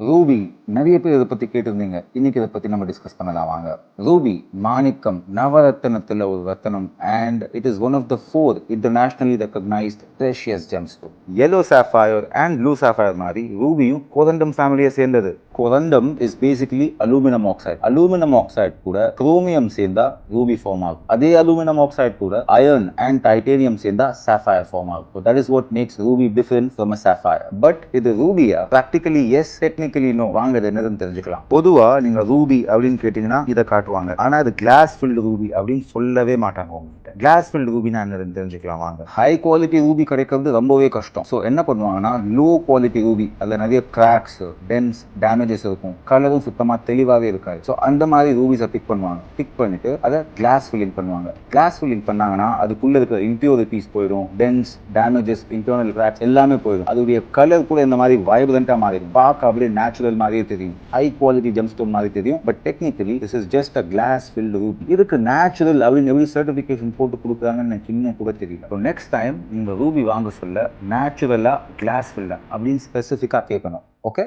Ruby நிறைய பேர் இதை பற்றி கேட்டிருந்தீங்க. இன்னைக்கு இதை பற்றி நம்ம டிஸ்கஸ் பண்ணலாம் வாங்க. ரூபி மாணிக்கம், நவரத்தனத்தில் ஒரு ரத்தனம், and it is one of the 4 internationally recognised precious gemstone. yellow sapphire and blue sapphire மாதிரி ரூபியும் கொரண்டம் ஃபேமிலியை சேர்ந்தது. Corundum is basically aluminium oxide. Aluminium oxide கூட குரோமியம் சேர்ந்தா ரூபி ஃபார்ம் ஆகும். அதே அலுமினியம் ஆக்சைடு கூட அயர்ன் அண்ட் டைட்டேனியம் சேர்ந்தா சாஃபயர் ஃபார்ம் ஆகும். So that is what makes ruby different from a sapphire. But இது ரூபியா? Practically yes, technically no. வாங்க இது என்னதுன்னு தெரிஞ்சுக்கலாம். பொதுவா நீங்க ரூபி அப்படின்னு கேட்டீங்கன்னா இதை காட்டுவாங்க. ஆனா அது கிளாஸ் ஃபில்டு ரூபி அப்படின்னு சொல்லவே மாட்டாங்க உங்ககிட்ட. கிளாஸ் ஃபில்டு ரூபினா என்னதுன்னு தெரிஞ்சுக்கலாம் வாங்க. ஹை குவாலிட்டி ரூபி கிடைக்கிறது ரொம்பவே கஷ்டம். ஸோ என்ன பண்ணுவாங்கன்னா லோ குவாலிட்டி ரூபி, அதில் நிறைய கிராக்ஸ், டென்ஸ், டேமேஜஸ் இருக்கும், கலரும் சுத்தமாக தெளிவாகவே இருக்காது. ஸோ அந்த மாதிரி ரூபிஸை பிக் பண்ணுவாங்க. பிக் பண்ணிட்டு அதை கிளாஸ் ஃபில்லிங் பண்ணுவாங்க. கிளாஸ் ஃபில்லிங் பண்ணாங்கன்னா அதுக்குள்ள இருக்கிற இம்பியூரிட்டிஸ் போயிடும், டென்ஸ், டேமேஜஸ், இன்டர்னல் கிராக்ஸ் எல்லாமே போயிடும். அதோடைய கலர் கூட இந்த மாதிரி வைப்ரண்டா மாறிடும். பார்க்க அப்படியே நேச்சுரல் மாதிரியே தெரியும், ஹை குவாலிட்டி ஜெம்ஸ்டோன் மாதிரி தெரியும். But technically this is just a glass filled ruby. இதுக்கு நேச்சுரல் அப்படின்னு எப்படி சர்டிஃபிகேஷன் போட்டு கொடுக்குறாங்கன்னு எனக்கு இன்னும் கூட தெரியல. ஸோ நெக்ஸ்ட் டைம் இந்த ரூபி வாங்க சொல்ல நேச்சுரலா கிளாஸ் ஃபில்டா அப்படின்னு ஸ்பெசிஃபிக்காக கேட்கணும். ஓகே.